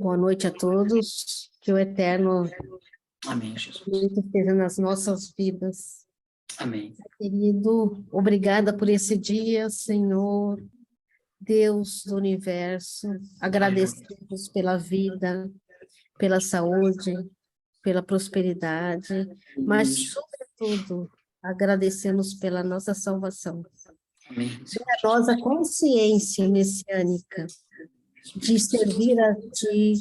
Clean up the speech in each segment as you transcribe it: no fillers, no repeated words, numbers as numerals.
Boa noite a todos, que o Eterno Amém, Jesus. esteja nas nossas vidas. Amém. Querido, obrigada por esse dia, Senhor, Deus do universo. Agradecemos pela vida, pela saúde, pela prosperidade, mas, sobretudo, agradecemos pela nossa salvação. Amém. Pela nossa consciência messiânica de servir a Ti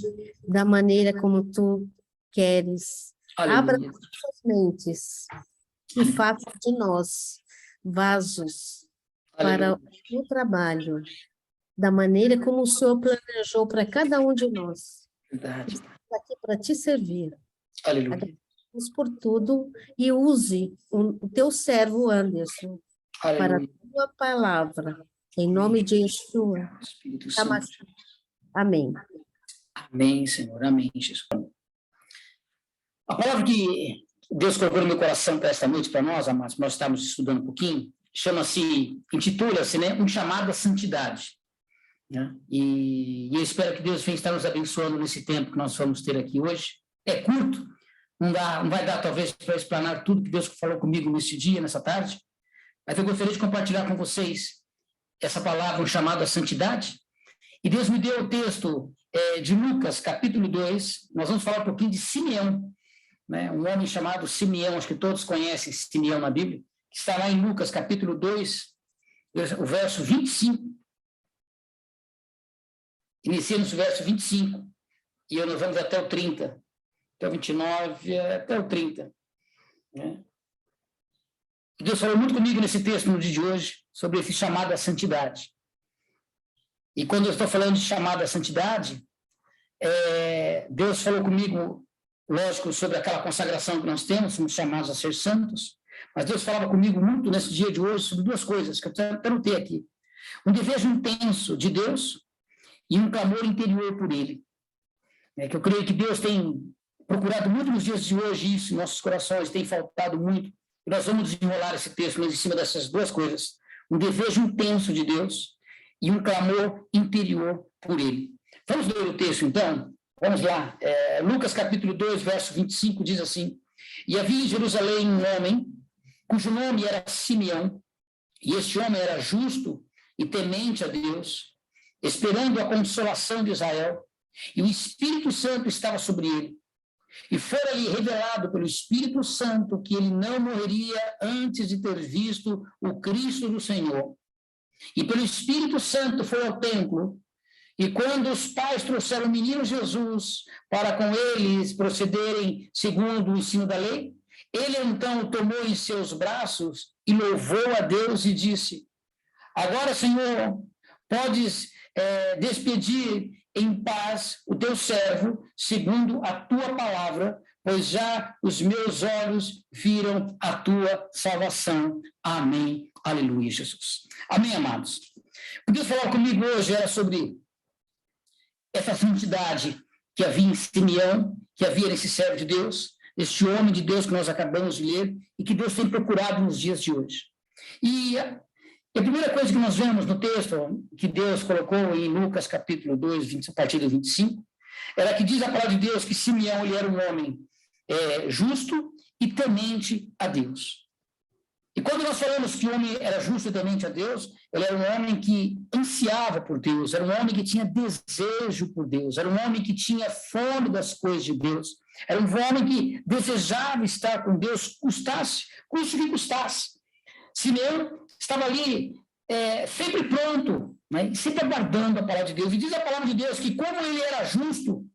da maneira como Tu queres. Abra Aleluia. nossas mentes e faça de nós vasos para Aleluia. o trabalho, da maneira como o Senhor planejou para cada um de nós. Verdade. Estamos aqui para Te servir. Aleluia. Agradecemos por tudo e use o Teu servo Anderson para a Aleluia. Tua palavra, em nome de Yeshua. Espírito Santo. Amém. Amém, Senhor. Amém, Jesus. A palavra que Deus colocou no meu coração para esta noite, para nós, amados, nós estamos estudando um pouquinho, intitula-se, né, um chamado à santidade. Né? E eu espero que Deus venha estar nos abençoando nesse tempo que nós vamos ter aqui hoje. É curto, não vai dar talvez para explanar tudo que Deus falou comigo nesse dia, nessa tarde, mas eu gostaria de compartilhar com vocês essa palavra, um chamado à santidade. E Deus me deu o texto de Lucas, capítulo 2, nós vamos falar um pouquinho de Simeão, né? Um homem chamado Simeão, acho que todos conhecem Simeão na Bíblia, que está lá em Lucas, capítulo 2, o verso 25. Iniciamos o verso 25, e nós vamos até o 30, até o 29, até o 30. Né? E Deus falou muito comigo nesse texto no dia de hoje, sobre esse chamado à santidade. E quando eu estou falando de chamado à santidade, Deus falou comigo, lógico, sobre aquela consagração que nós temos, somos chamados a ser santos, mas Deus falava comigo muito nesse dia de hoje sobre duas coisas que eu até notei aqui. Um desejo intenso de Deus e um clamor interior por Ele. Que eu creio que Deus tem procurado muito nos dias de hoje isso em nossos corações, tem faltado muito. E nós vamos desenrolar esse texto em cima dessas duas coisas. Um desejo intenso de Deus e um clamor interior por Ele. Vamos ler o texto, então? Vamos lá. Lucas, capítulo 2, verso 25, diz assim: E havia em Jerusalém um homem, cujo nome era Simeão, e este homem era justo e temente a Deus, esperando a consolação de Israel, e o Espírito Santo estava sobre ele. E fora-lhe revelado pelo Espírito Santo que ele não morreria antes de ter visto o Cristo do Senhor. E pelo Espírito Santo foi ao templo, e quando os pais trouxeram o menino Jesus para com eles procederem segundo o ensino da lei, ele então o tomou em seus braços e louvou a Deus e disse: Agora, Senhor, podes despedir em paz o teu servo, segundo a tua palavra, pois já os meus olhos viram a tua salvação. Amém. Aleluia, Jesus. Amém, amados. O que Deus falou comigo hoje era sobre essa santidade que havia em Simeão, que havia nesse servo de Deus, este homem de Deus que nós acabamos de ler, e que Deus tem procurado nos dias de hoje. E a primeira coisa que nós vemos no texto que Deus colocou em Lucas capítulo 2, a partir do 25, era que diz a palavra de Deus que Simeão ele era um homem justo e temente a Deus. E quando nós falamos que o homem era justo e temente a Deus, ele era um homem que ansiava por Deus, era um homem que tinha desejo por Deus, era um homem que tinha fome das coisas de Deus, era um homem que desejava estar com Deus, custe que custasse. Simeão estava ali sempre pronto, né, sempre aguardando a palavra de Deus. E diz a palavra de Deus que como ele era justo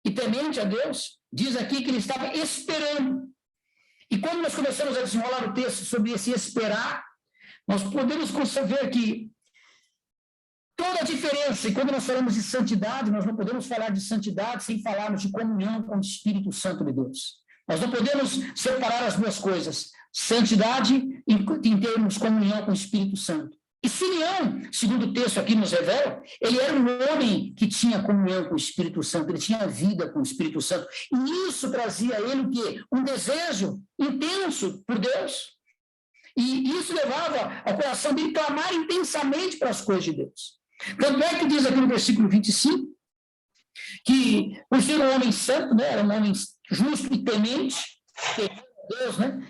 e temente a Deus, diz aqui que ele estava esperando. E quando nós começamos a desenrolar o texto sobre esse esperar, nós podemos ver que toda a diferença, e quando nós falamos de santidade, nós não podemos falar de santidade sem falarmos de comunhão com o Espírito Santo de Deus. Nós não podemos separar as duas coisas, santidade em termos de comunhão com o Espírito Santo. E Simeão, segundo o texto aqui nos revela, ele era um homem que tinha comunhão com o Espírito Santo, ele tinha vida com o Espírito Santo, e isso trazia a ele o quê? Um desejo intenso por Deus, e isso levava ao coração dele clamar intensamente para as coisas de Deus. Tanto é que diz aqui no versículo 25, que, por ser um homem santo, né, era um homem justo e temente, Deus, né,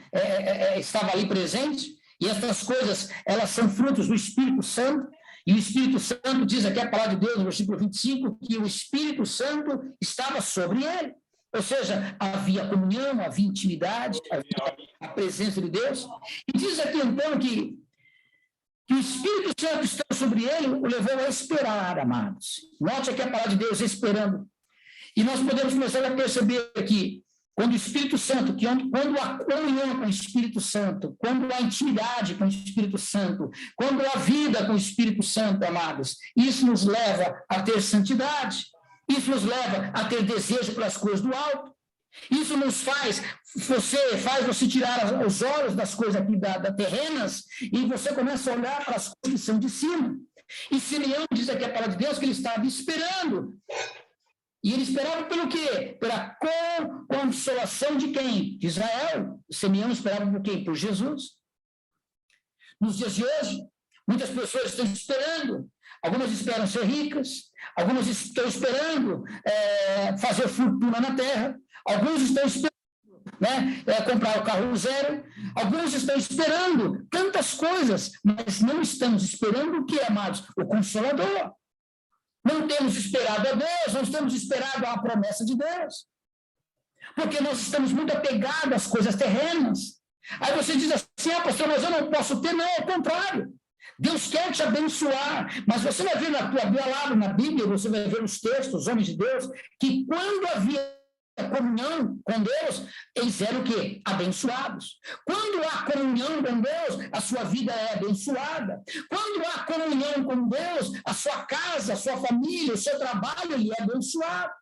estava ali presente, e essas coisas, elas são frutos do Espírito Santo, e o Espírito Santo diz aqui a palavra de Deus, no versículo 25, que o Espírito Santo estava sobre ele. Ou seja, havia comunhão, havia intimidade, havia a presença de Deus. E diz aqui, então, que o Espírito Santo estava sobre ele, o levou a esperar, amados. Note aqui a palavra de Deus, esperando. E nós podemos começar a perceber aqui, quando o Espírito Santo, quando a comunhão com o Espírito Santo, quando a intimidade com o Espírito Santo, quando a vida com o Espírito Santo, amados, isso nos leva a ter santidade, isso nos leva a ter desejo pelas coisas do alto, isso nos faz você tirar os olhos das coisas aqui da terrenas e você começa a olhar para as coisas que são de cima. E Simeão diz aqui a palavra de Deus que ele estava esperando. E ele esperava pelo quê? Pela consolação de quem? De Israel. Simeão esperava por quem? Por Jesus. Nos dias de hoje, muitas pessoas estão esperando. Algumas esperam ser ricas, algumas estão esperando fazer fortuna na terra, alguns estão esperando comprar o carro zero, alguns estão esperando tantas coisas, mas não estamos esperando o que, amados? O Consolador. Não temos esperado a Deus, não temos esperado a promessa de Deus. Porque nós estamos muito apegados às coisas terrenas. Aí você diz assim, pastor, mas eu não posso ter. Não, ao contrário. Deus quer te abençoar, mas você vai ver na tua palavra, na Bíblia, você vai ver os textos, os homens de Deus, que quando havia comunhão com Deus, eles eram o quê? Abençoados. Quando há comunhão com Deus, a sua vida é abençoada. Quando há comunhão com Deus, a sua casa, a sua família, o seu trabalho, ele é abençoado.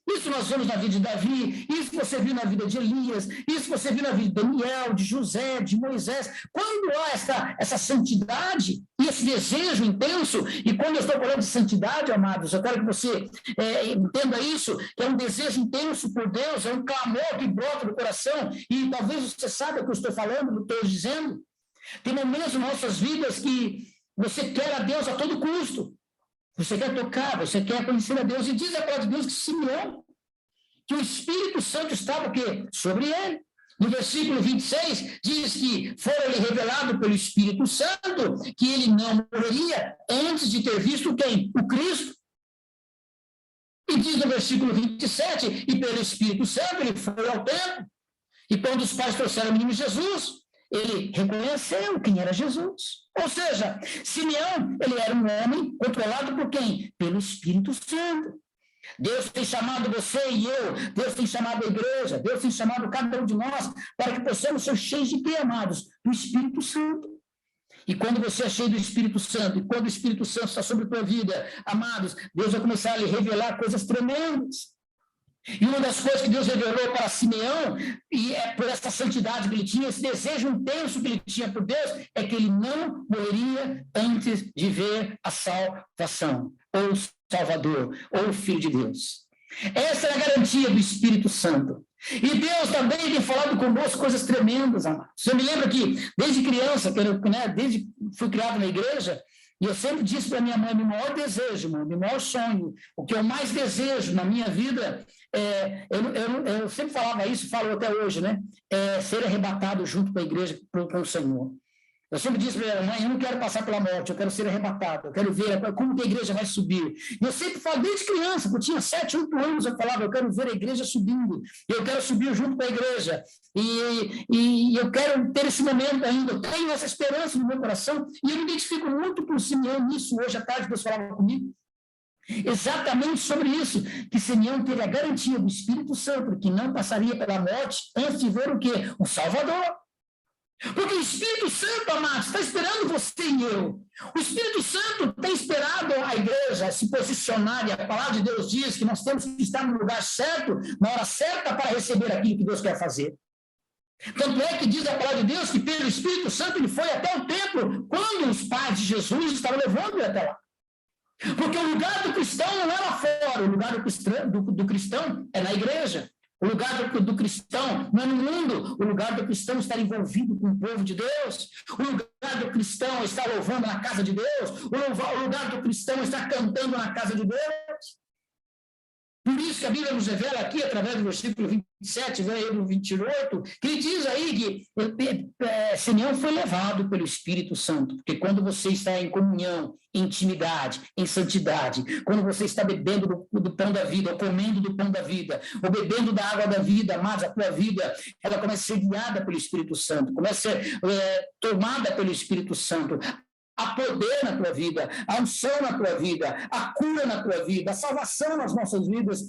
Isso nós vemos na vida de Davi, isso você viu na vida de Elias, isso você viu na vida de Daniel, de José, de Moisés. Quando há essa santidade e esse desejo intenso, e quando eu estou falando de santidade, amados, eu quero que você entenda isso, que é um desejo intenso por Deus, é um clamor que brota do coração, e talvez você saiba o que eu estou falando, o que eu estou dizendo. Tem momentos em nossas vidas que você quer a Deus a todo custo. Você quer tocar, você quer conhecer a Deus. E diz a palavra de Deus que Simeão, que o Espírito Santo estava o quê? Sobre ele. No versículo 26, diz que foi-lhe revelado pelo Espírito Santo que ele não morreria antes de ter visto quem? O Cristo. E diz no versículo 27, e pelo Espírito Santo ele foi ao templo. E quando os pais trouxeram o menino Jesus, ele reconheceu quem era Jesus. Ou seja, Simeão, ele era um homem controlado por quem? Pelo Espírito Santo. Deus tem chamado você e eu, Deus tem chamado a igreja, Deus tem chamado cada um de nós para que possamos ser cheios de quê, amados? Do Espírito Santo. E quando você é cheio do Espírito Santo, e quando o Espírito Santo está sobre a tua vida, amados, Deus vai começar a lhe revelar coisas tremendas. E uma das coisas que Deus revelou para Simeão, e é por essa santidade que ele tinha, esse desejo intenso que ele tinha por Deus, é que ele não morreria antes de ver a salvação, ou o Salvador, ou o Filho de Deus. Essa é a garantia do Espírito Santo. E Deus também tem falado conosco coisas tremendas, amados. Eu me lembro que, desde criança, desde que fui criado na igreja, e eu sempre disse para minha mãe, meu maior desejo, meu maior sonho, o que eu mais desejo na minha vida, eu sempre falava isso, falo até hoje, né? Ser arrebatado junto com a igreja, com o Senhor. Eu sempre disse para minha mãe, eu não quero passar pela morte, eu quero ser arrebatado, eu quero ver como que a igreja vai subir. E eu sempre falo, desde criança, eu tinha 7, 8 anos, eu falava, eu quero ver a igreja subindo, eu quero subir junto com a igreja, e eu quero ter esse momento ainda, eu tenho essa esperança no meu coração, e eu me identifico muito com o Simeão nisso, hoje à tarde Deus falava comigo, exatamente sobre isso, que Simeão teve a garantia do Espírito Santo, que não passaria pela morte antes de ver o quê? O Salvador. Porque o Espírito Santo, amados, está esperando você e eu. O Espírito Santo tem esperado a igreja se posicionar, e a palavra de Deus diz que nós temos que estar no lugar certo, na hora certa, para receber aquilo que Deus quer fazer. Tanto é que diz a palavra de Deus que pelo Espírito Santo ele foi até o templo, quando os pais de Jesus estavam levando ele até lá. Porque o lugar do cristão não é lá fora, o lugar do cristão é na igreja. O lugar do cristão não é no mundo, o lugar do cristão é estar envolvido com o povo de Deus, o lugar do cristão é estar louvando na casa de Deus, o lugar do cristão é estar cantando na casa de Deus. Por isso que a Bíblia nos revela aqui, através do versículo 27, versículo 28, que ele diz aí que Simeão foi levado pelo Espírito Santo, porque quando você está em comunhão, em intimidade, em santidade, quando você está bebendo do pão da vida, ou comendo do pão da vida, ou bebendo da água da vida, amados, a tua vida, ela começa a ser guiada pelo Espírito Santo, começa a ser tomada pelo Espírito Santo. Há poder na tua vida, a unção na tua vida, a cura na tua vida, a salvação nas nossas vidas.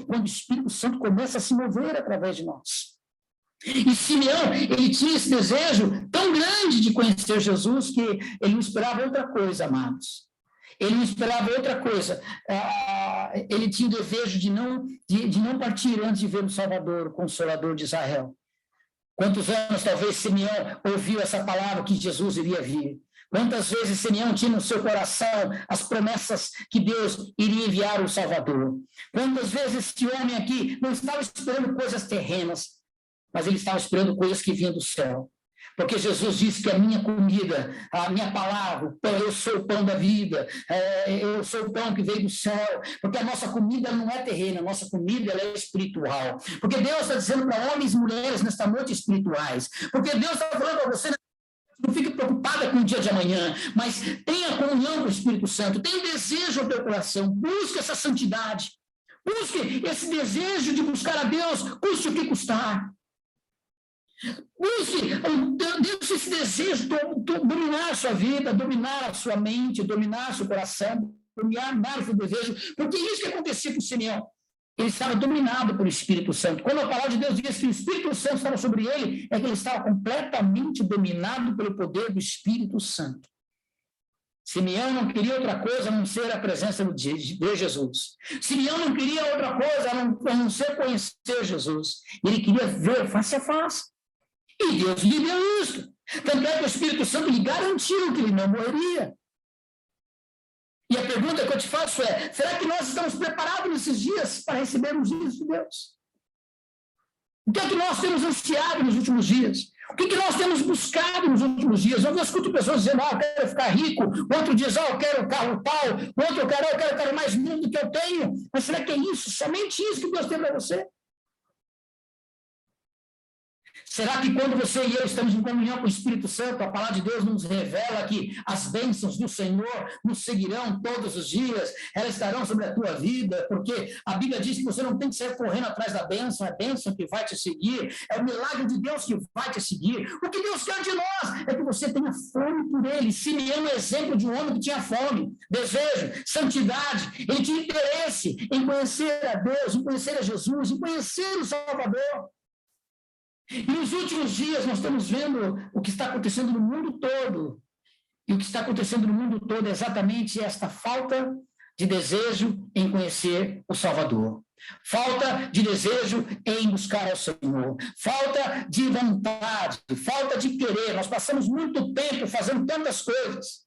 Quando o Espírito Santo começa a se mover através de nós. E Simeão, ele tinha esse desejo tão grande de conhecer Jesus que ele não esperava outra coisa, amados. Ele não esperava outra coisa. Ele tinha o desejo de não partir antes de ver o Salvador, o Consolador de Israel. Quantos anos talvez Simeão ouviu essa palavra que Jesus iria vir? Quantas vezes Simeão tinha no seu coração as promessas que Deus iria enviar o Salvador? Quantas vezes esse homem aqui não estava esperando coisas terrenas, mas ele estava esperando coisas que vinham do céu. Porque Jesus disse que a minha comida, a minha palavra, eu sou o pão da vida, eu sou o pão que veio do céu. Porque a nossa comida não é terrena, a nossa comida ela é espiritual. Porque Deus está dizendo para homens e mulheres nesta noite espirituais. Porque Deus está falando para você, não fique preocupada com o dia de amanhã, mas tenha comunhão com o Espírito Santo, tenha desejo no teu coração, busque essa santidade, busque esse desejo de buscar a Deus, custe o que custar. Busque esse desejo de dominar a sua vida, dominar a sua mente, dominar o seu coração, dominar o seu desejo, porque isso que acontecia com Simeão. Ele estava dominado pelo Espírito Santo. Quando a palavra de Deus diz que o Espírito Santo estava sobre ele, é que ele estava completamente dominado pelo poder do Espírito Santo. Simeão não queria outra coisa a não ser a presença de Jesus. Simeão não queria outra coisa a não ser conhecer Jesus. Ele queria ver face a face. E Deus lhe deu isso. Tanto é que o Espírito Santo lhe garantiu que ele não morreria. E a pergunta que eu te faço é, será que nós estamos preparados nesses dias para recebermos isso de Deus? O que é que nós temos ansiado nos últimos dias? O que é que nós temos buscado nos últimos dias? Eu escuto pessoas dizendo, eu quero ficar rico. O outro diz, eu quero o carro tal. O outro, eu quero mais mundo do que eu tenho. Mas será que é isso? Somente isso que Deus tem para você? Será que quando você e eu estamos em comunhão com o Espírito Santo, a palavra de Deus nos revela que as bênçãos do Senhor nos seguirão todos os dias, elas estarão sobre a tua vida, porque a Bíblia diz que você não tem que sair correndo atrás da bênção, é a bênção que vai te seguir, é o milagre de Deus que vai te seguir. O que Deus quer de nós é que você tenha fome por Ele. Simeão é um exemplo de um homem que tinha fome, desejo, santidade, ele tinha interesse em conhecer a Deus, em conhecer a Jesus, em conhecer o Salvador. E nos últimos dias nós estamos vendo o que está acontecendo no mundo todo. E o que está acontecendo no mundo todo é exatamente esta falta de desejo em conhecer o Salvador. Falta de desejo em buscar ao Senhor. Falta de vontade, falta de querer. Nós passamos muito tempo fazendo tantas coisas.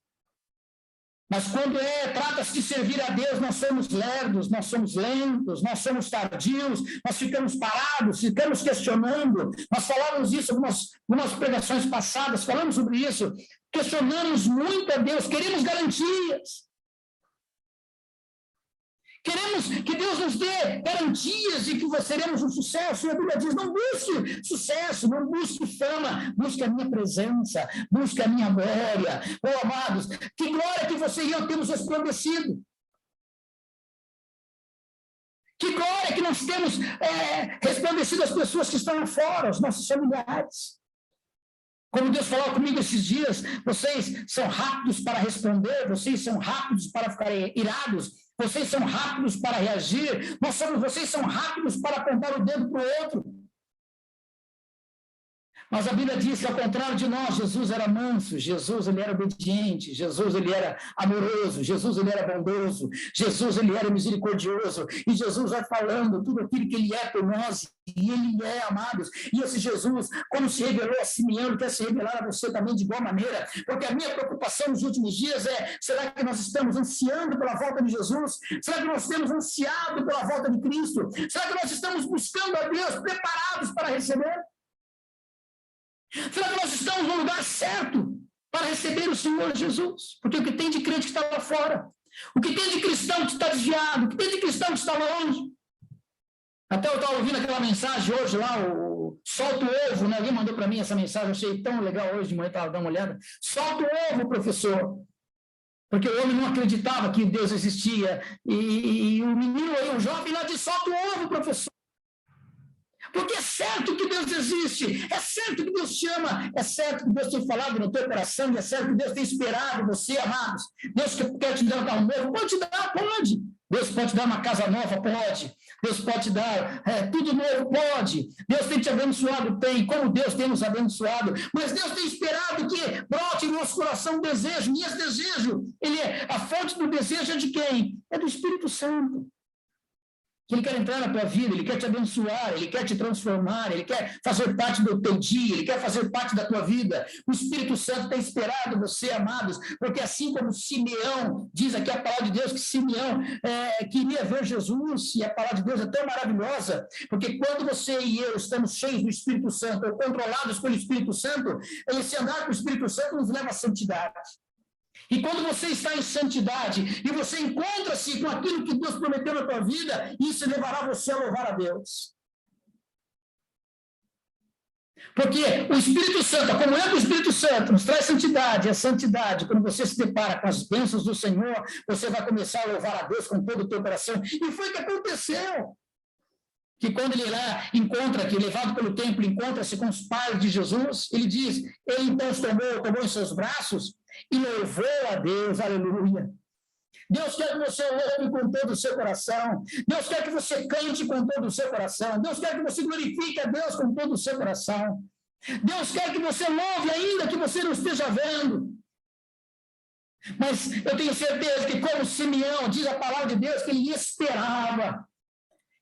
Mas quando trata-se de servir a Deus, nós somos lerdos, nós somos lentos, nós somos tardios, nós ficamos parados, ficamos questionando. Nós falamos isso em algumas pregações passadas, falamos sobre isso, questionamos muito a Deus, queremos garantias. Queremos que Deus nos dê garantias de que seremos um sucesso. E a Bíblia diz, não busque sucesso, não busque fama, busque a minha presença, busque a minha glória. Oh, amados, que glória que você e eu temos resplandecido. Que glória que nós temos resplandecido as pessoas que estão lá fora, os nossos familiares. Como Deus falou comigo esses dias, vocês são rápidos para responder, vocês são rápidos para ficar irados, vocês são rápidos para reagir, vocês são rápidos para apontar o dedo para o outro. Mas a Bíblia diz que, ao contrário de nós, Jesus era manso, Jesus ele era obediente, Jesus ele era amoroso, Jesus ele era bondoso, Jesus ele era misericordioso, e Jesus vai falando tudo aquilo que ele é por nós, e ele é, amados. E esse Jesus, como se revelou a Simeão, ele quer se revelar a você também de igual maneira, porque a minha preocupação nos últimos dias é, será que nós estamos ansiando pela volta de Jesus? Será que nós temos ansiado pela volta de Cristo? Será que nós estamos buscando a Deus preparados para receber? Será que nós estamos no lugar certo para receber o Senhor Jesus? Porque o que tem de crente que está lá fora, O que tem de cristão que está desviado? O que tem de cristão que está longe? Até eu estava ouvindo aquela mensagem hoje lá, o solta o ovo, né? Alguém mandou para mim essa mensagem, eu achei tão legal hoje de manhã, estava dando uma olhada. Solta o ovo, professor. Porque o homem não acreditava que Deus existia. E o menino aí, o jovem lá diz, solta o ovo, professor. Porque é certo que Deus existe, é certo que Deus te ama, é certo que Deus tem falado no teu coração, é certo que Deus tem esperado você, amados. Deus quer te dar um carro novo, pode te dar, pode. Deus pode te dar uma casa nova, pode. Deus pode te dar tudo novo, pode. Deus tem te abençoado, tem. Como Deus tem nos abençoado. Mas Deus tem esperado que brote no nosso coração um desejo. E esse desejo, a fonte do desejo é de quem? É do Espírito Santo. Ele quer entrar na tua vida, ele quer te abençoar, ele quer te transformar, ele quer fazer parte do teu dia, ele quer fazer parte da tua vida. O Espírito Santo tem esperado você, amados, porque assim como Simeão, diz aqui a palavra de Deus, que Simeão queria ver Jesus, e a palavra de Deus é tão maravilhosa, porque quando você e eu estamos cheios do Espírito Santo, ou controlados pelo Espírito Santo, esse andar com o Espírito Santo nos leva à santidade. E quando você está em santidade e você encontra-se com aquilo que Deus prometeu na tua vida, isso levará você a louvar a Deus. Porque o Espírito Santo, a comunhão com o Espírito Santo, nos traz santidade. A santidade, quando você se depara com as bênçãos do Senhor, você vai começar a louvar a Deus com todo o teu coração. E foi o que aconteceu. Que quando ele lá encontra, que levado pelo templo, encontra-se com os pais de Jesus, ele diz, ele então tomou em seus braços e louvou a Deus, aleluia. Deus quer que você louve com todo o seu coração. Deus quer que você cante com todo o seu coração. Deus quer que você glorifique a Deus com todo o seu coração. Deus quer que você louve ainda que você não esteja vendo. Mas eu tenho certeza que como Simeão, diz a palavra de Deus, que ele esperava.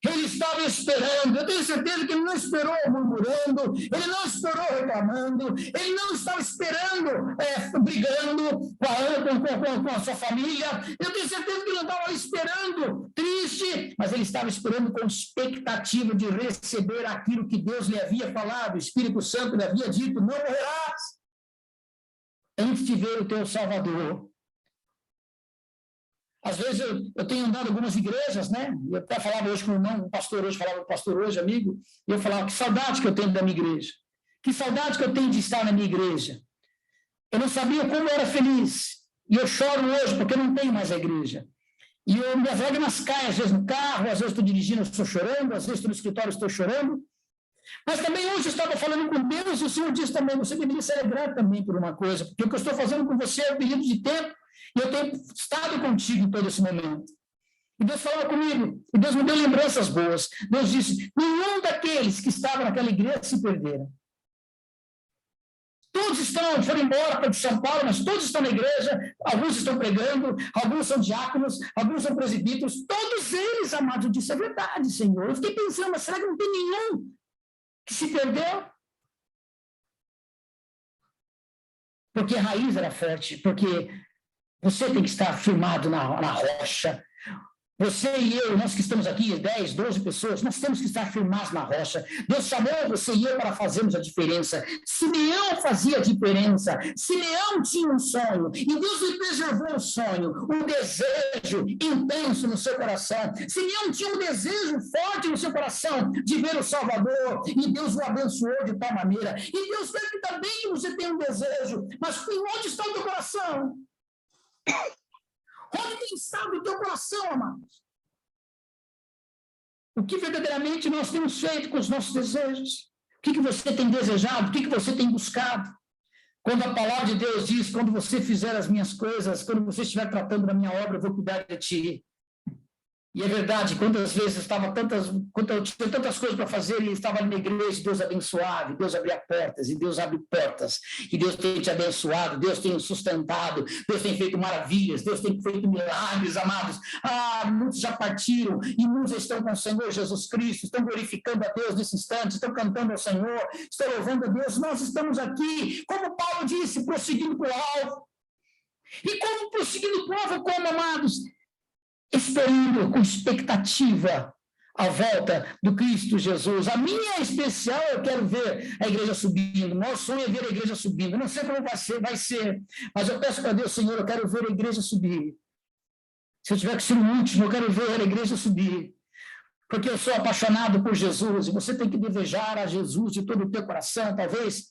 Ele estava esperando, eu tenho certeza que ele não esperou murmurando, ele não esperou reclamando, ele não estava esperando brigando com a sua família, eu tenho certeza que ele não estava esperando triste, mas ele estava esperando com expectativa de receber aquilo que Deus lhe havia falado, o Espírito Santo lhe havia dito, não morrerás, antes de ver o teu Salvador. Às vezes eu tenho andado em algumas igrejas, né? Eu até falava hoje com o irmão, o pastor hoje, falava com o pastor hoje, amigo, e eu falava, que saudade que eu tenho da minha igreja. Que saudade que eu tenho de estar na minha igreja. Eu não sabia como eu era feliz. E eu choro hoje porque eu não tenho mais a igreja. E minhas lágrimas caem, às vezes no carro, às vezes estou dirigindo, estou chorando, às vezes estou no escritório, estou chorando. Mas também hoje eu estava falando com Deus e o Senhor disse também, você deveria se alegrar também por uma coisa, porque o que eu estou fazendo com você é um período de tempo e eu tenho estado contigo em todo esse momento. E Deus falou comigo, e Deus me deu lembranças boas. Deus disse, nenhum daqueles que estavam naquela igreja se perderam. Todos foram embora para São Paulo, mas todos estão na igreja, alguns estão pregando, alguns são diáconos, alguns são presbíteros, todos eles, amados, eu disse, é verdade, Senhor. Eu fiquei pensando, mas será que não tem nenhum que se perdeu? Porque a raiz era forte, porque você tem que estar firmado na rocha. Você e eu, nós que estamos aqui, 10, 12 pessoas, nós temos que estar firmados na rocha. Deus chamou você e eu para fazermos a diferença. Simeão fazia a diferença. Simeão tinha um sonho. E Deus lhe preservou o sonho, um desejo intenso no seu coração. Simeão tinha um desejo forte no seu coração de ver o Salvador. E Deus o abençoou de tal maneira. E Deus quer que também você tenha um desejo. Mas onde está o teu coração? Onde tem estado o teu coração, amados? O que verdadeiramente nós temos feito com os nossos desejos? O que você tem desejado? O que você tem buscado? Quando a palavra de Deus diz, quando você fizer as minhas coisas, quando você estiver tratando da minha obra, eu vou cuidar de ti. E é verdade, quantas vezes quando eu tinha tantas coisas para fazer, e estava na igreja, Deus abençoava, Deus abria portas, e Deus abre portas, e Deus tem te abençoado, Deus tem sustentado, Deus tem feito maravilhas, Deus tem feito milagres, amados. Muitos já partiram, e muitos estão com o Senhor Jesus Cristo, estão glorificando a Deus nesse instante, estão cantando ao Senhor, estão louvando a Deus. Nós estamos aqui, como Paulo disse, prosseguindo para o alvo. E como prosseguindo para o alvo, como, amados? Esperando com expectativa a volta do Cristo Jesus. A minha especial, eu quero ver a igreja subindo. O nosso sonho é ver a igreja subindo. Eu não sei como vai ser, mas eu peço para Deus, Senhor, eu quero ver a igreja subir. Se eu tiver que ser o último, eu quero ver a igreja subir. Porque eu sou apaixonado por Jesus, e você tem que desejar a Jesus de todo o teu coração. Talvez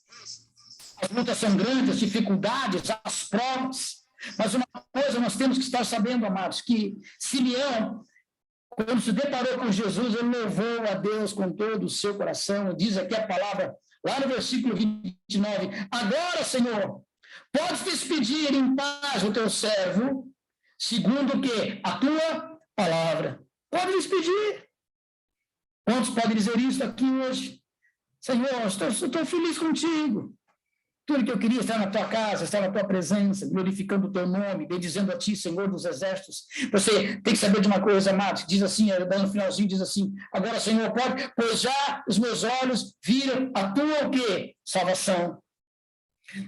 as lutas são grandes, as dificuldades, as provas, mas uma coisa nós temos que estar sabendo, amados, que Simeão, quando se deparou com Jesus, ele louvou a Deus com todo o seu coração. Diz aqui a palavra, lá no versículo 29, agora, Senhor, podes despedir em paz o teu servo, segundo o quê? A tua palavra. Pode despedir. Quantos podem dizer isso aqui hoje? Senhor, estou feliz contigo. Tudo que eu queria estar na tua casa, estar na tua presença, glorificando o teu nome, bendizendo a ti, Senhor dos exércitos. Você tem que saber de uma coisa, amados, diz assim, no finalzinho, diz assim, agora, Senhor, pode, pois já os meus olhos viram a tua o quê? Salvação.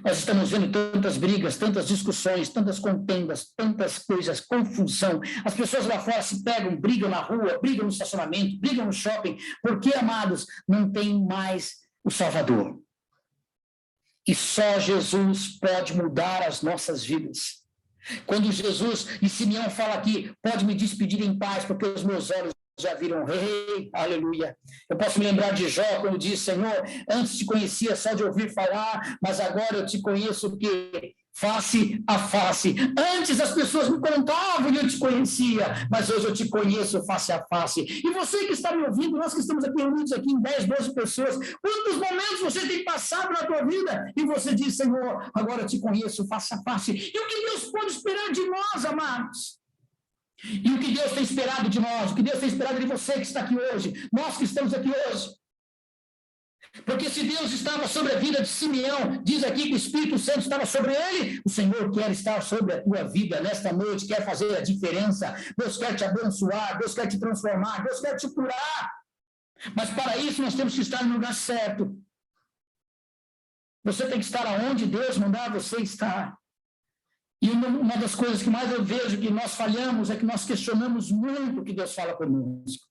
Nós estamos vendo tantas brigas, tantas discussões, tantas contendas, tantas coisas, confusão. As pessoas lá fora se pegam, brigam na rua, brigam no estacionamento, brigam no shopping, porque, amados, não tem mais o Salvador. E só Jesus pode mudar as nossas vidas. Quando Jesus, e Simeão fala aqui, pode me despedir em paz, porque os meus olhos já viram rei, aleluia. Eu posso me lembrar de Jó, quando diz, Senhor, antes te conhecia só de ouvir falar, mas agora eu te conheço que face a face. Antes as pessoas me contavam e eu te conhecia, mas hoje eu te conheço face a face. E você que está me ouvindo, nós que estamos aqui reunidos aqui em 10, 12 pessoas, quantos momentos você tem passado na tua vida e você diz, Senhor, agora eu te conheço face a face. E o que Deus pode esperar de nós, amados? E o que Deus tem esperado de nós, o que Deus tem esperado de você que está aqui hoje, nós que estamos aqui hoje. Porque se Deus estava sobre a vida de Simeão, diz aqui que o Espírito Santo estava sobre ele, o Senhor quer estar sobre a tua vida nesta noite, quer fazer a diferença, Deus quer te abençoar, Deus quer te transformar, Deus quer te curar. Mas para isso nós temos que estar no lugar certo. Você tem que estar aonde Deus mandar você estar. E uma das coisas que mais eu vejo que nós falhamos é que nós questionamos muito o que Deus fala conosco.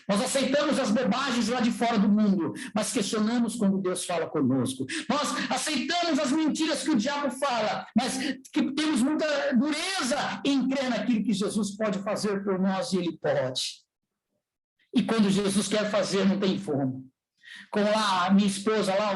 Nós aceitamos as bobagens lá de fora do mundo, mas questionamos quando Deus fala conosco. Nós aceitamos as mentiras que o diabo fala, mas que temos muita dureza em crer naquilo que Jesus pode fazer por nós, e Ele pode. E quando Jesus quer fazer, não tem fome. Com lá a minha esposa, lá,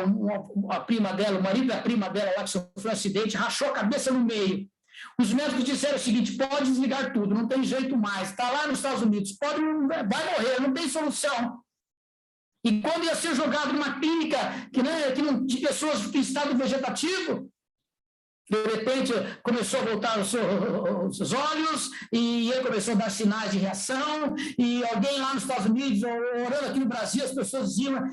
a prima dela, o marido da prima dela lá que sofreu um acidente, rachou a cabeça no meio. Os médicos disseram o seguinte, pode desligar tudo, não tem jeito mais, está lá nos Estados Unidos, vai morrer, não tem solução. E quando ia ser jogado numa clínica de pessoas em estado vegetativo, de repente começou a voltar os olhos, e ele começou a dar sinais de reação, e alguém lá nos Estados Unidos, orando aqui no Brasil, as pessoas diziam,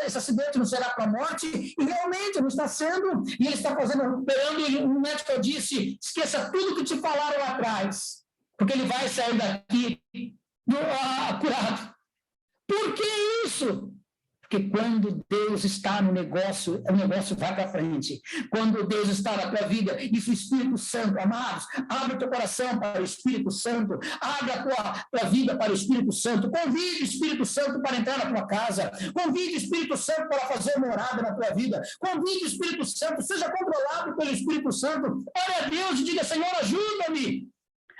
esse acidente não será para a morte, e realmente não está sendo, e ele está recuperando, e o médico disse, esqueça tudo que te falaram lá atrás, porque ele vai sair daqui curado. Por que isso? Porque quando Deus está no negócio, o negócio vai para frente. Quando Deus está na tua vida, isso o Espírito Santo, amados, abre o teu coração para o Espírito Santo, abre a tua vida para o Espírito Santo, convide o Espírito Santo para entrar na tua casa, convide o Espírito Santo para fazer morada na tua vida, convide o Espírito Santo, seja controlado pelo Espírito Santo, ore a Deus e diga, Senhor, ajuda-me.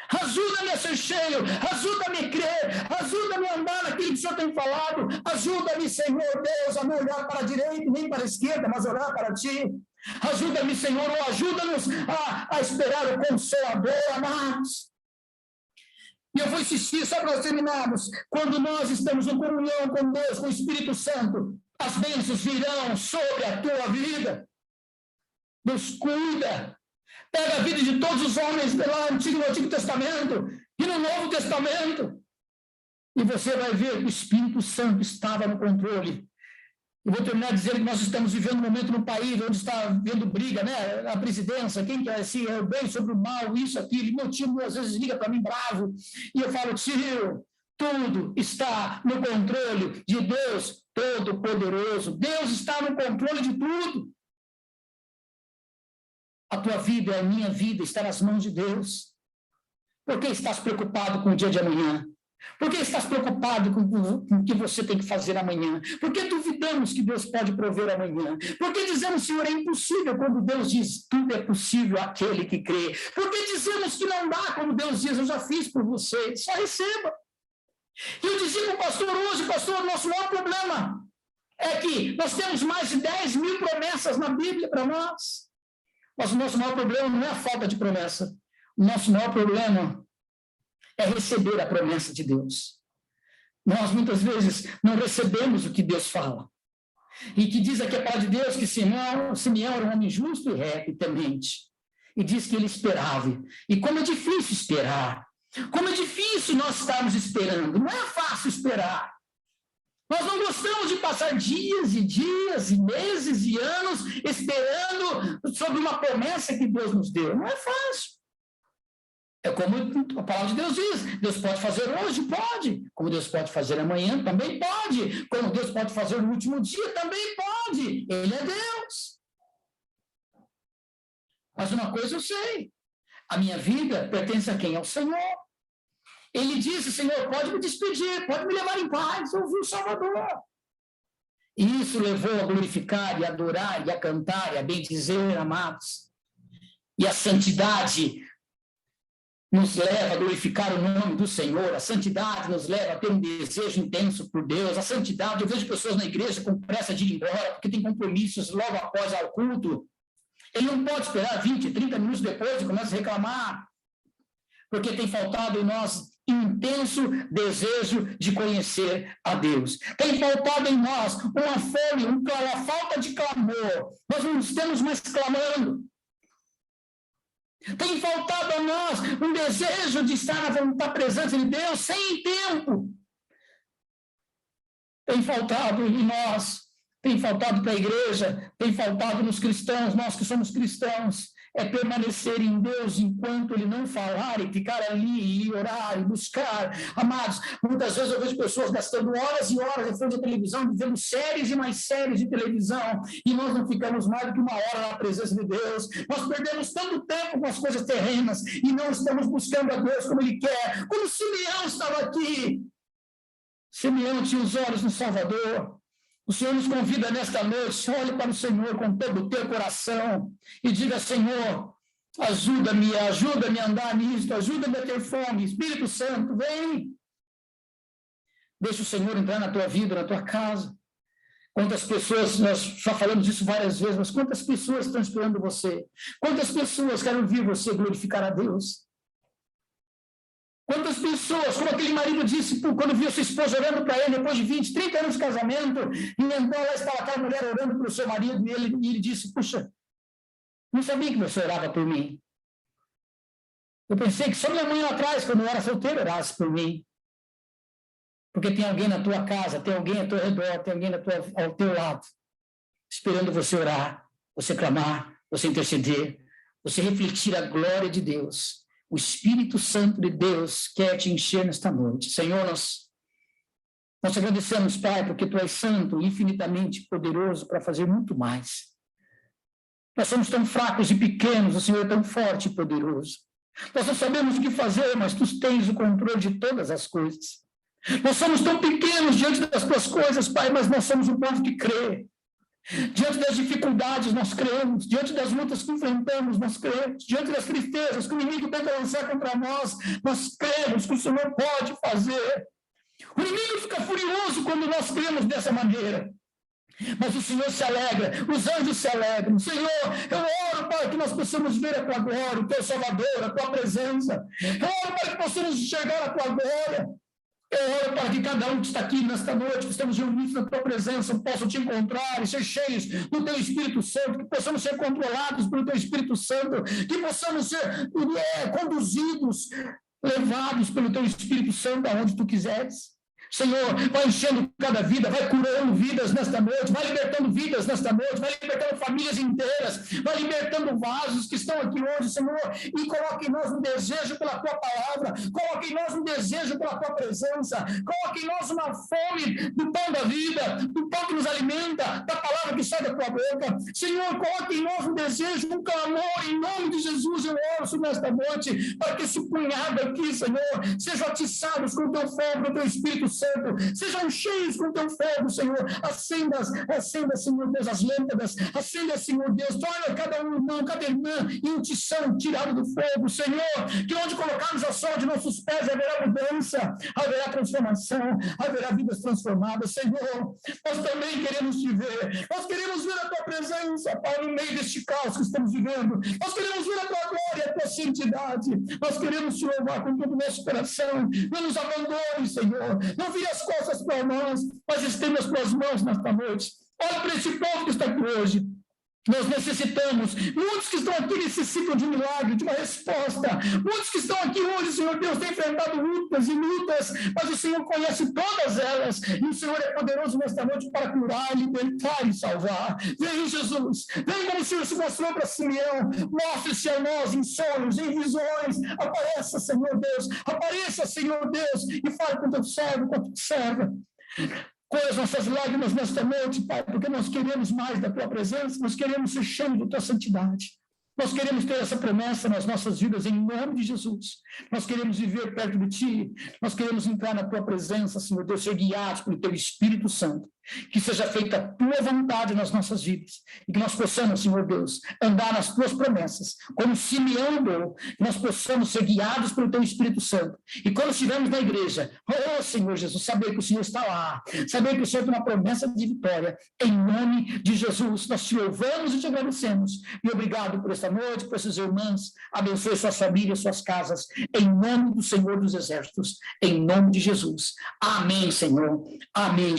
Ajuda-me a ser cheio, ajuda-me a crer, ajuda-me a andar naquilo que o Senhor tem falado, ajuda-me, Senhor Deus, a não olhar para a direita nem para a esquerda, mas olhar para Ti. Ajuda-me, Senhor, ou ajuda-nos a esperar o Consolador, amados. E eu vou insistir, só para nós terminarmos, quando nós estamos em comunhão com Deus, com o Espírito Santo, as bênçãos virão sobre a tua vida. Deus cuida. Pega a vida de todos os homens no Antigo Testamento e no Novo Testamento. E você vai ver que o Espírito Santo estava no controle. Eu vou terminar dizendo que nós estamos vivendo um momento no país onde está havendo briga, né? A presidência, quem quer assim, é o bem sobre o mal, isso, aquilo. E meu tio às vezes liga para mim bravo. E eu falo, tio, tudo está no controle de Deus Todo-Poderoso. Deus está no controle de tudo. A tua vida e a minha vida está nas mãos de Deus. Por que estás preocupado com o dia de amanhã? Por que estás preocupado com o que você tem que fazer amanhã? Por que duvidamos que Deus pode prover amanhã? Por que dizemos, Senhor, é impossível, quando Deus diz, tudo é possível àquele que crê? Por que dizemos que não dá, quando Deus diz, eu já fiz por você, só receba? E eu dizia para o pastor hoje, pastor, nosso maior problema é que nós temos mais de 10.000 promessas na Bíblia para nós. Mas o nosso maior problema não é a falta de promessa. O nosso maior problema é receber a promessa de Deus. Nós, muitas vezes, não recebemos o que Deus fala. E que diz aqui a palavra de Deus que Simeão era um homem justo e reto e temente. E diz que ele esperava. E como é difícil esperar. Como é difícil nós estarmos esperando. Não é fácil esperar. Nós não gostamos de passar dias e dias, e meses e anos esperando sobre uma promessa que Deus nos deu. Não é fácil. É como a palavra de Deus diz. Deus pode fazer hoje? Pode. Como Deus pode fazer amanhã? Também pode. Como Deus pode fazer no último dia? Também pode. Ele é Deus. Mas uma coisa eu sei. A minha vida pertence a quem? Ao Senhor. Ele disse, Senhor, pode me despedir, pode me levar em paz, eu vi o Salvador. E isso levou a glorificar, e a adorar, e a cantar, e a bendizer, amados. E a santidade nos leva a glorificar o nome do Senhor, a santidade nos leva a ter um desejo intenso por Deus, a santidade, eu vejo pessoas na igreja com pressa de ir embora, porque tem compromissos logo após ao culto. Ele não pode esperar 20, 30 minutos depois e começa a reclamar, porque tem faltado em nós intenso desejo de conhecer a Deus. Tem faltado em nós uma fome, uma falta de clamor. Nós não estamos mais clamando. Tem faltado a nós um desejo de estar na vontade presente de Deus sem tempo. Tem faltado em nós, tem faltado para a igreja, tem faltado nos cristãos, nós que somos cristãos, é permanecer em Deus enquanto Ele não falar e ficar ali e orar e buscar. Amados, muitas vezes eu vejo pessoas gastando horas e horas em frente à televisão, vendo séries e mais séries de televisão, e nós não ficamos mais do que uma hora na presença de Deus. Nós perdemos tanto tempo com as coisas terrenas e não estamos buscando a Deus como Ele quer. Como Simeão estava aqui. Simeão tinha os olhos no Salvador. O Senhor nos convida nesta noite, olhe para o Senhor com todo o teu coração e diga, Senhor, ajuda-me a andar nisto, ajuda-me a ter fome. Espírito Santo, vem. Deixa o Senhor entrar na tua vida, na tua casa. Quantas pessoas, nós já falamos disso várias vezes, mas quantas pessoas estão esperando você? Quantas pessoas querem ouvir você glorificar a Deus? Quantas pessoas, como aquele marido disse, quando viu sua esposa orando para ele, depois de 20, 30 anos de casamento, e então lá estava aquela mulher orando para o seu marido, e ele disse, puxa, não sabia que você orava por mim. Eu pensei que só minha mãe lá atrás, quando eu era solteiro, orasse por mim. Porque tem alguém na tua casa, tem alguém ao teu redor, tem alguém ao teu lado, esperando você orar, você clamar, você interceder, você refletir a glória de Deus. O Espírito Santo de Deus quer te encher nesta noite. Senhor, nós agradecemos, Pai, porque Tu és santo, infinitamente poderoso para fazer muito mais. Nós somos tão fracos e pequenos, o Senhor é tão forte e poderoso. Nós não sabemos o que fazer, mas Tu tens o controle de todas as coisas. Nós somos tão pequenos diante das Tuas coisas, Pai, mas nós somos um povo que crê. Diante das dificuldades, nós cremos. Diante das lutas que enfrentamos, nós cremos. Diante das tristezas que o inimigo tenta lançar contra nós cremos que o Senhor pode fazer. O inimigo fica furioso quando nós cremos dessa maneira. Mas o Senhor se alegra, os anjos se alegram. Senhor, eu oro para que nós possamos ver a Tua glória, o Teu Salvador, a Tua presença. Eu oro para que possamos enxergar a Tua glória. Eu oro para que cada um que está aqui nesta noite, que estamos reunidos na Tua presença, possam Te encontrar e ser cheios do Teu Espírito Santo, que possamos ser controlados pelo Teu Espírito Santo, que possamos ser conduzidos, levados pelo Teu Espírito Santo aonde Tu quiseres. Senhor, vai enchendo cada vida, vai curando vidas nesta noite, vai libertando vidas nesta noite, vai libertando famílias inteiras, vai libertando vasos que estão aqui hoje, Senhor, e coloque em nós um desejo pela Tua palavra, coloque em nós um desejo pela Tua presença, coloque em nós uma fome do pão da vida, do pão que nos alimenta, da palavra que sai da Tua boca. Senhor, coloque em nós um desejo, um clamor, em nome de Jesus, eu oro nesta noite, para que esse punhado aqui, Senhor, sejam atiçados com o Teu fogo, com o Teu Espírito Santo, sejam cheios com o Teu fogo, Senhor, acenda, Senhor Deus, as lâmpadas, acenda, Senhor Deus, torna cada um irmão, cada irmã em um tição tirado do fogo, Senhor, que onde colocarmos a sola de nossos pés haverá mudança, haverá transformação, haverá vidas transformadas, Senhor. Nós também queremos Te ver, nós queremos ver a Tua presença, Pai, no meio deste caos que estamos vivendo, nós queremos ver a Tua glória, a Tua santidade, nós queremos Te louvar com todo o nosso coração. Não nos abandone, Senhor, não vire as costas para nós, mas estenda as Tuas mãos nesta noite. Olha para esse povo que está aqui hoje. Nós necessitamos, muitos que estão aqui necessitam de um milagre, de uma resposta. Muitos que estão aqui hoje, Senhor Deus, têm enfrentado lutas e lutas, mas o Senhor conhece todas elas, e o Senhor é poderoso nesta noite para curar, libertar e salvar. Vem, Jesus, vem como o Senhor se mostrou para Simeão, mostre-se a nós em sonhos, em visões, apareça, Senhor Deus, e fale com teu servo, com a tua serva. Colhe as nossas lágrimas nesta noite, Pai, porque nós queremos mais da Tua presença, nós queremos ser cheios da Tua santidade. Nós queremos ter essa promessa nas nossas vidas, em nome de Jesus. Nós queremos viver perto de Ti, nós queremos entrar na Tua presença, Senhor Deus, ser guiados pelo Teu Espírito Santo. Que seja feita a Tua vontade nas nossas vidas, e que nós possamos, Senhor Deus, andar nas Tuas promessas, como Simeão andou, que nós possamos ser guiados pelo Teu Espírito Santo. E quando estivermos na igreja, oh Senhor Jesus, saber que o Senhor está lá, saber que o Senhor tem uma promessa de vitória, em nome de Jesus, nós Te louvamos e Te agradecemos, e obrigado por esta noite, por essas irmãs, abençoe suas famílias, suas casas, em nome do Senhor dos Exércitos, em nome de Jesus. Amém, Senhor. Amém.